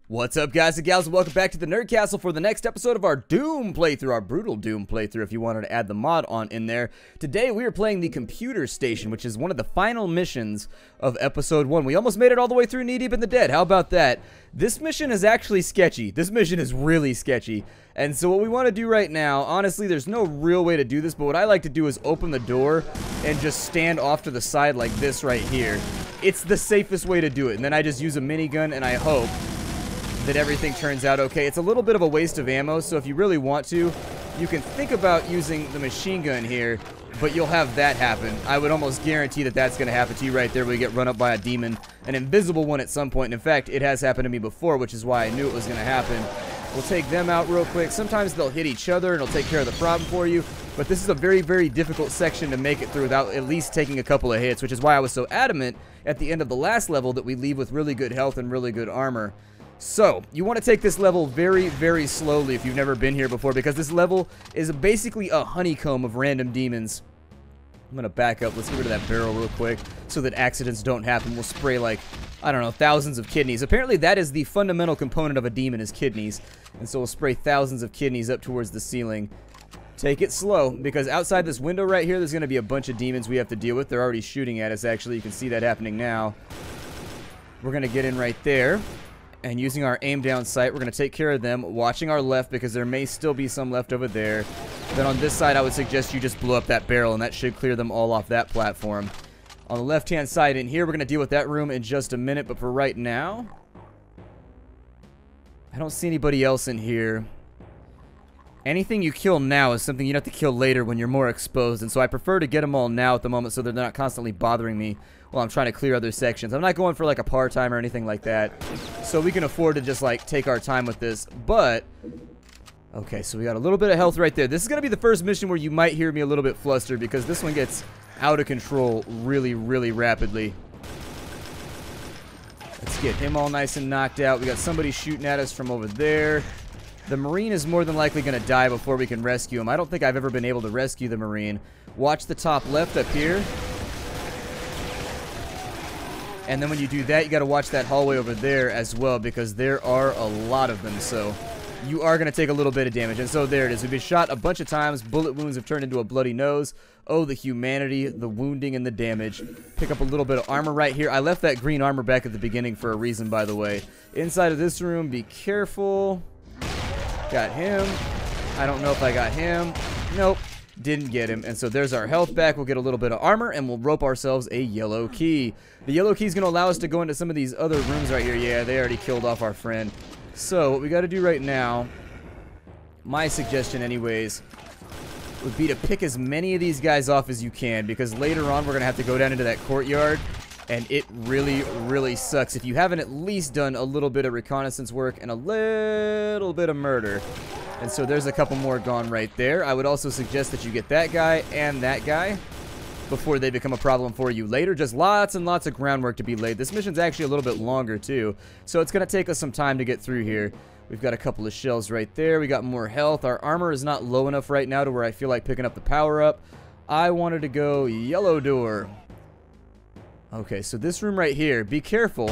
What's up, guys and gals, and welcome back to the Nerd Castle for the next episode of our Doom playthrough, our brutal Doom playthrough, if you wanted to add the mod on in there. Today, we are playing the Computer Station, which is one of the final missions of Episode 1. We almost made it all the way through Knee Deep in the Dead. How about that? This mission is actually sketchy. This mission is really sketchy. And so what we want to do right now, honestly, there's no real way to do this, but what I like to do is open the door and just stand off to the side like this right here. It's the safest way to do it. And then I just use a minigun, and I hope that everything turns out okay. It's a little bit of a waste of ammo, so if you really want to, you can think about using the machine gun here, but you'll have that happen. I would almost guarantee that that's going to happen to you right there where you get run up by a demon, an invisible one at some point. And in fact, it has happened to me before, which is why I knew it was going to happen. We'll take them out real quick. Sometimes they'll hit each other and it'll take care of the problem for you, but this is a very, very difficult section to make it through without at least taking a couple of hits, which is why I was so adamant at the end of the last level that we leave with really good health and really good armor. So, you want to take this level very, very slowly if you've never been here before, because this level is basically a honeycomb of random demons. I'm going to back up. Let's get rid of that barrel real quick so that accidents don't happen. We'll spray, like, I don't know, thousands of kidneys. Apparently, that is the fundamental component of a demon is kidneys. And so we'll spray thousands of kidneys up towards the ceiling. Take it slow, because outside this window right here, there's going to be a bunch of demons we have to deal with. They're already shooting at us, actually. You can see that happening now. We're going to get in right there. And using our aim down sight, we're going to take care of them, watching our left because there may still be some left over there. Then on this side, I would suggest you just blow up that barrel, and that should clear them all off that platform. On the left-hand side in here, we're going to deal with that room in just a minute, but for right now, I don't see anybody else in here. Anything you kill now is something you have to kill later when you're more exposed, and so I prefer to get them all now at the moment so they're not constantly bothering me while I'm trying to clear other sections. I'm not going for like a par time or anything like that, so we can afford to just like take our time with this. But okay, so we got a little bit of health right there. This is gonna be the first mission where you might hear me a little bit flustered because this one gets out of control really, really rapidly. Let's get him all nice and knocked out. We got somebody shooting at us from over there. The Marine is more than likely going to die before we can rescue him. I don't think I've ever been able to rescue the Marine. Watch the top left up here. And then when you do that, you got to watch that hallway over there as well, because there are a lot of them. So you are going to take a little bit of damage. And so there it is. We've been shot a bunch of times. Bullet wounds have turned into a bloody nose. Oh, the humanity, the wounding, and the damage. Pick up a little bit of armor right here. I left that green armor back at the beginning for a reason, by the way. Inside of this room, be careful. Got him. I don't know if I got him. Nope. Didn't get him. And so there's our health back. We'll get a little bit of armor, and we'll rope ourselves a yellow key. The yellow key is going to allow us to go into some of these other rooms right here. Yeah, they already killed off our friend. So what we got to do right now, my suggestion anyways, would be to pick as many of these guys off as you can, because later on we're going to have to go down into that courtyard, and it really, really sucks if you haven't at least done a little bit of reconnaissance work and a little bit of murder. And so there's a couple more gone right there. I would also suggest that you get that guy and that guy before they become a problem for you later. Just lots and lots of groundwork to be laid. This mission's actually a little bit longer too, so it's going to take us some time to get through here. We've got a couple of shells right there. We got more health. Our armor is not low enough right now to where I feel like picking up the power up. I wanted to go yellow door. Okay, so this room right here, be careful,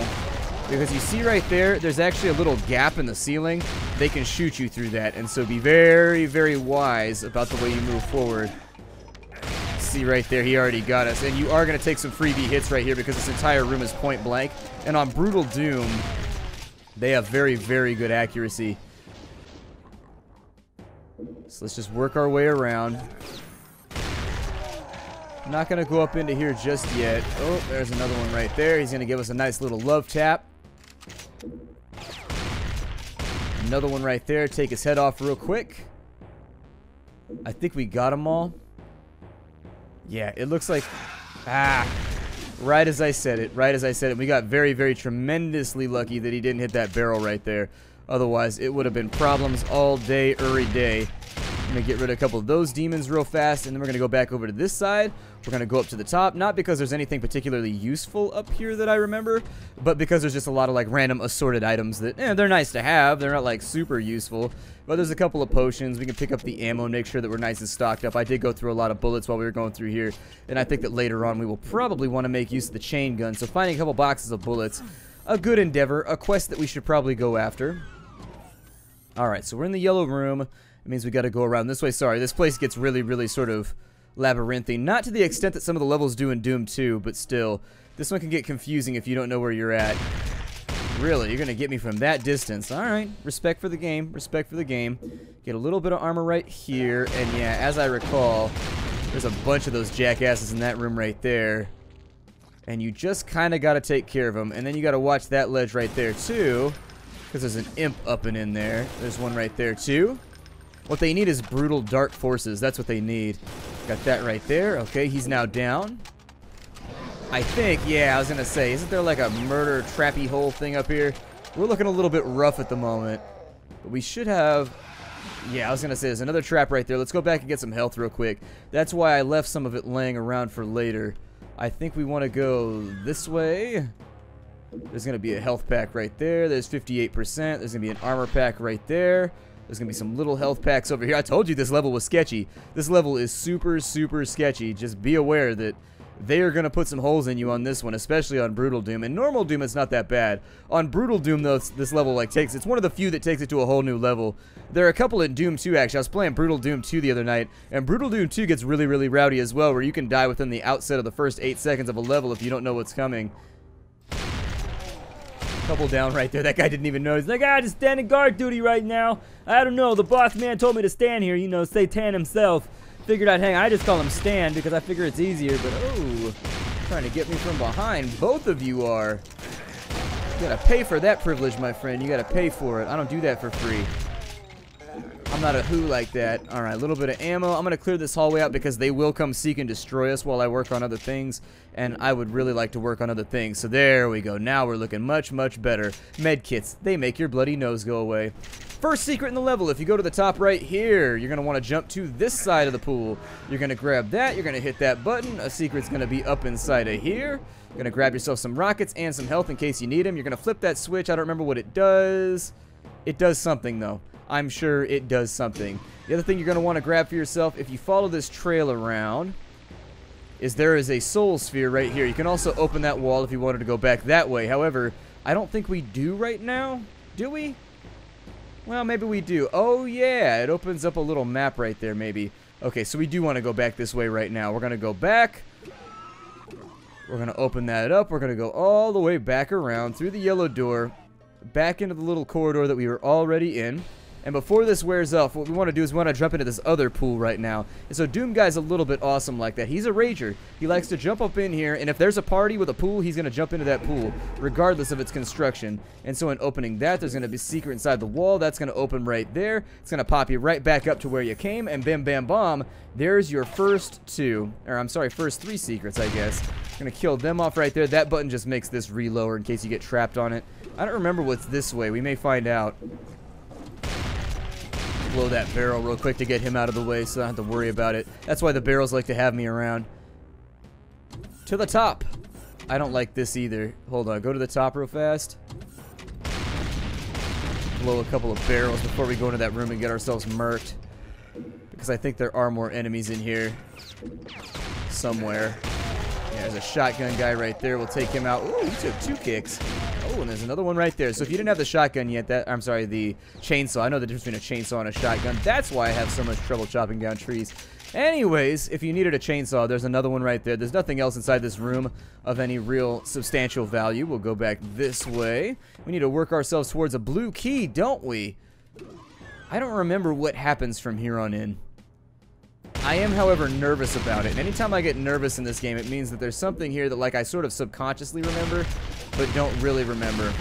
because you see right there, there's actually a little gap in the ceiling. They can shoot you through that, and so be very, very wise about the way you move forward. See right there, he already got us, and you are going to take some freebie hits right here because this entire room is point blank, and on Brutal Doom, they have very, very good accuracy. So let's just work our way around. I'm not going to go up into here just yet. Oh, there's another one right there. He's going to give us a nice little love tap. Another one right there. Take his head off real quick. I think we got them all. Yeah, it looks like... Ah, right as I said it. Right as I said it. We got very, very tremendously lucky that he didn't hit that barrel right there. Otherwise, it would have been problems all day, every day. I'm going to get rid of a couple of those demons real fast, and then we're going to go back over to this side. We're going to go up to the top, not because there's anything particularly useful up here that I remember, but because there's just a lot of like random assorted items that, they're nice to have. They're not like super useful, but there's a couple of potions. We can pick up the ammo, make sure that we're nice and stocked up. I did go through a lot of bullets while we were going through here, and I think that later on we will probably want to make use of the chain gun, so finding a couple boxes of bullets a good endeavor, a quest that we should probably go after. Alright, so we're in the yellow room. It means we got to go around this way. Sorry, this place gets really, really sort of labyrinthine. Not to the extent that some of the levels do in Doom 2, but still. This one can get confusing if you don't know where you're at. Really, you're going to get me from that distance. Alright, respect for the game, respect for the game. Get a little bit of armor right here, and yeah, as I recall, there's a bunch of those jackasses in that room right there. And you just kind of got to take care of them. And then you got to watch that ledge right there, too. Because there's an imp up and in there. There's one right there, too. What they need is brutal dark forces. That's what they need. Got that right there. Okay, he's now down. I think, yeah, I was going to say, isn't there like a murder trappy hole thing up here? We're looking a little bit rough at the moment. But we should have... Yeah, I was going to say, there's another trap right there. Let's go back and get some health real quick. That's why I left some of it laying around for later. I think we want to go this way. There's going to be a health pack right there. There's 58%. There's going to be an armor pack right there. There's going to be some little health packs over here. I told you this level was sketchy. This level is super, super sketchy. Just be aware that they are going to put some holes in you on this one, especially on Brutal Doom. In normal Doom, it's not that bad. On Brutal Doom, though, this level like it's one of the few that takes it to a whole new level. There are a couple in Doom 2, actually. I was playing Brutal Doom 2 the other night, and Brutal Doom 2 gets really, really rowdy as well, where you can die within the outset of the first 8 seconds of a level if you don't know what's coming. Couple down right there. That guy didn't even know. He's like, just standing guard duty right now. I don't know. The boss man told me to stand here. You know, Satan himself. Figured I'd hang. I just call him stand because I figure it's easier. But, oh, trying to get me from behind. Both of you are. You gotta pay for that privilege, my friend. You gotta pay for it. I don't do that for free. I'm not a who like that. Alright, a little bit of ammo. I'm going to clear this hallway out because they will come seek and destroy us while I work on other things. And I would really like to work on other things. So there we go. Now we're looking much, much better. Medkits. They make your bloody nose go away. First secret in the level. If you go to the top right here, you're going to want to jump to this side of the pool. You're going to grab that. You're going to hit that button. A secret's going to be up inside of here. You're going to grab yourself some rockets and some health in case you need them. You're going to flip that switch. I don't remember what it does. It does something, though. I'm sure it does something. The other thing you're going to want to grab for yourself, if you follow this trail around, is there is a soul sphere right here. You can also open that wall if you wanted to go back that way. However, I don't think we do right now. Do we? Well, maybe we do. Oh, yeah. It opens up a little map right there, maybe. Okay, so we do want to go back this way right now. We're going to go back. We're going to open that up. We're going to go all the way back around through the yellow door, back into the little corridor that we were already in. And before this wears off, what we want to do is we want to jump into this other pool right now. And so Doom Guy's a little bit awesome like that. He's a rager. He likes to jump up in here, and if there's a party with a pool, he's going to jump into that pool, regardless of its construction. And so in opening that, there's going to be a secret inside the wall. That's going to open right there. It's going to pop you right back up to where you came, and bam, bam, bomb. There's your first first 3 secrets, I guess. Going to kill them off right there. That button just makes this reload in case you get trapped on it. I don't remember what's this way. We may find out. Blow that barrel real quick to get him out of the way so I don't have to worry about it. That's why the barrels like to have me around. To the top. I don't like this either. Hold on. Go to the top real fast. Blow a couple of barrels before we go into that room and get ourselves murked. Because I think there are more enemies in here. Somewhere. Yeah, there's a shotgun guy right there. We'll take him out. Ooh, he took 2 kicks. Oh, and there's another one right there. So if you didn't have the shotgun yet, the chainsaw. I know the difference between a chainsaw and a shotgun. That's why I have so much trouble chopping down trees. Anyways, if you needed a chainsaw, there's another one right there. There's nothing else inside this room of any real substantial value. We'll go back this way. We need to work ourselves towards a blue key, don't we? I don't remember what happens from here on in. I am, however, nervous about it. And anytime I get nervous in this game, it means that there's something here that, like, I sort of subconsciously remember, but don't really remember.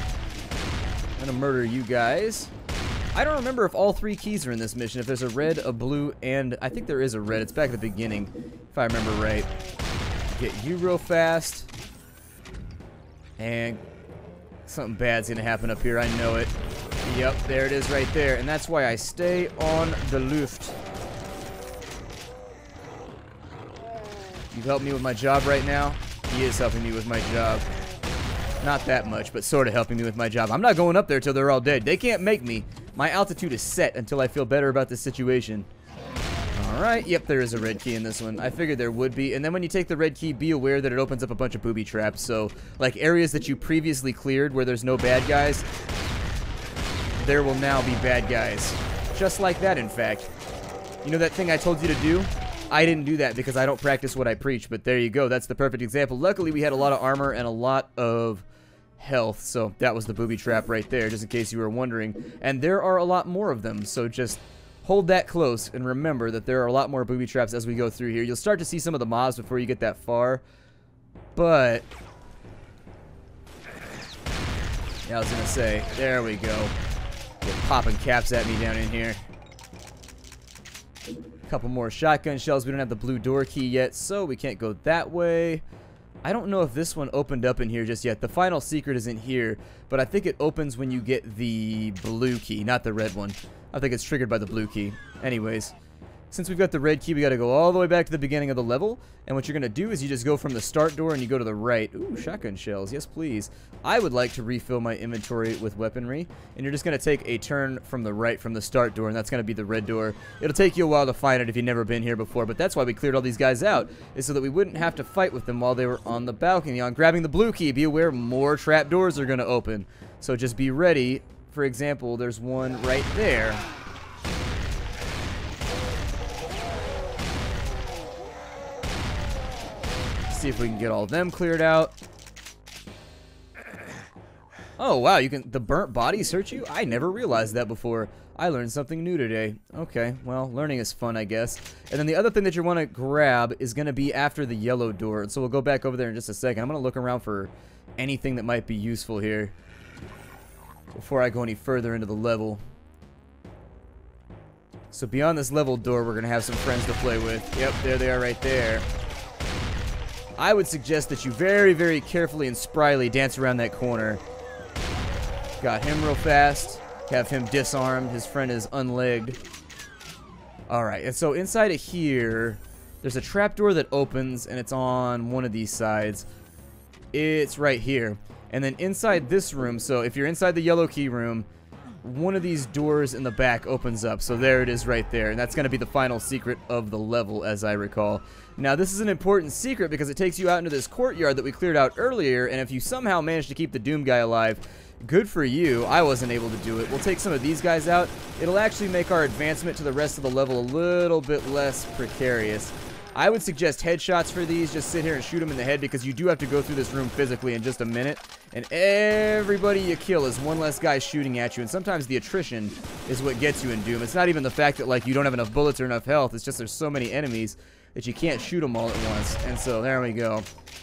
I'm gonna murder you guys. I don't remember if all 3 keys are in this mission. If there's a red, a blue, and I think there is a red. It's back at the beginning, if I remember right. Get you real fast. And something bad's gonna happen up here. I know it. Yep, there it is right there. And that's why I stay on the Luft. You've helped me with my job right now. He is helping me with my job. Not that much, but sort of helping me with my job. I'm not going up there till they're all dead. They can't make me. My altitude is set until I feel better about this situation. Alright, yep, there is a red key in this one. I figured there would be. And then when you take the red key, be aware that it opens up a bunch of booby traps. So, like areas that you previously cleared where there's no bad guys, there will now be bad guys. Just like that, in fact. You know that thing I told you to do? I didn't do that because I don't practice what I preach, but there you go. That's the perfect example. Luckily, we had a lot of armor and a lot of health, so that was the booby trap right there, just in case you were wondering. And there are a lot more of them, so just hold that close and remember that there are a lot more booby traps as we go through here. You'll start to see some of the mobs before you get that far, but yeah, I was gonna say, there we go. They're popping caps at me down in here. A couple more shotgun shells. We don't have the blue door key yet, so we can't go that way. I don't know if this one opened up in here just yet. The final secret isn't here, but I think it opens when you get the blue key, not the red one. I think it's triggered by the blue key. Anyways, since we've got the red key, we got to go all the way back to the beginning of the level. And what you're going to do is you just go from the start door and you go to the right. Ooh, shotgun shells. Yes, please. I would like to refill my inventory with weaponry. And you're just going to take a turn from the right from the start door, and that's going to be the red door. It'll take you a while to find it if you've never been here before, but that's why we cleared all these guys out, is so that we wouldn't have to fight with them while they were on the balcony. On grabbing the blue key, be aware more trap doors are going to open. So just be ready. For example, there's one right there. See if we can get all of them cleared out. Oh wow, you can, the burnt bodies hurt you? I never realized that before. I learned something new today. Okay, well, learning is fun, I guess. And then the other thing that you want to grab is going to be after the yellow door. And so we'll go back over there in just a second. I'm going to look around for anything that might be useful here before I go any further into the level. So beyond this level door, we're going to have some friends to play with. Yep, there they are right there. I would suggest that you very, very carefully and spryly dance around that corner. Got him real fast. Have him disarmed. His friend is unlegged. Alright, and so inside of here, there's a trapdoor that opens, and it's on one of these sides. It's right here. And then inside this room, so if you're inside the yellow key room, one of these doors in the back opens up. So there it is right there. And that's going to be the final secret of the level, as I recall. Now, this is an important secret because it takes you out into this courtyard that we cleared out earlier. And if you somehow manage to keep the Doom guy alive, good for you. I wasn't able to do it. We'll take some of these guys out. It'll actually make our advancement to the rest of the level a little bit less precarious. I would suggest headshots for these. Just sit here and shoot them in the head because you do have to go through this room physically in just a minute. And everybody you kill is one less guy shooting at you. And sometimes the attrition is what gets you in Doom. It's not even the fact that like you don't have enough bullets or enough health. It's just there's so many enemies that you can't shoot them all at once. And so there we go.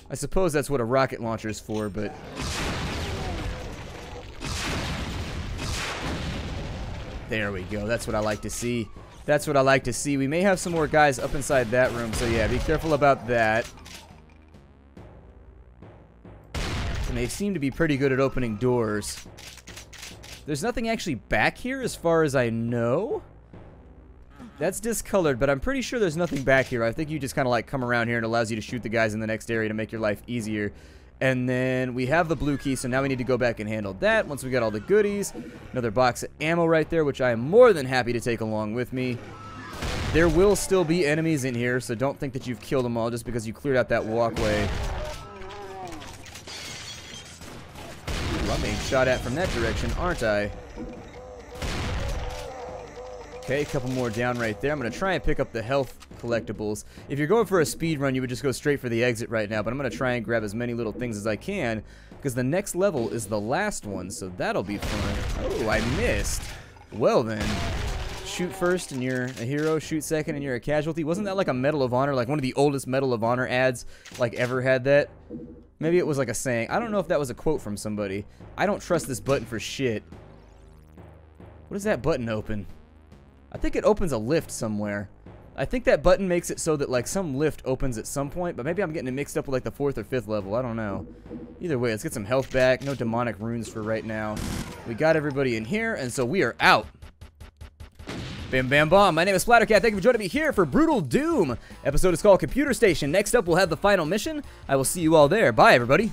I suppose that's what a rocket launcher is for, but... there we go. That's what I like to see. That's what I like to see. We may have some more guys up inside that room, so yeah, be careful about that. And they seem to be pretty good at opening doors. There's nothing actually back here as far as I know. That's discolored, but I'm pretty sure there's nothing back here. I think you just kind of like come around here and it allows you to shoot the guys in the next area to make your life easier. And then we have the blue key, so now we need to go back and handle that once we got all the goodies. Another box of ammo right there, which I am more than happy to take along with me. There will still be enemies in here, so don't think that you've killed them all just because you cleared out that walkway. Ooh, I'm being shot at from that direction, aren't I? Okay, a couple more down right there. I'm going to try and pick up the health collectibles. If you're going for a speed run, you would just go straight for the exit right now, but I'm going to try and grab as many little things as I can because the next level is the last one, so that'll be fun. Oh, I missed. Well then. Shoot first and you're a hero, shoot second and you're a casualty. Wasn't that like a Medal of Honor, like one of the oldest Medal of Honor ads like ever had that? Maybe it was like a saying. I don't know if that was a quote from somebody. I don't trust this button for shit. What does that button open? I think it opens a lift somewhere. I think that button makes it so that like some lift opens at some point, but maybe I'm getting it mixed up with like the 4th or 5th level. I don't know. Either way, let's get some health back. No demonic runes for right now. We got everybody in here, and so we are out. Bam, bam, bomb. My name is Splattercat. Thank you for joining me here for Brutal Doom. Episode is called Computer Station. Next up, we'll have the final mission. I will see you all there. Bye, everybody.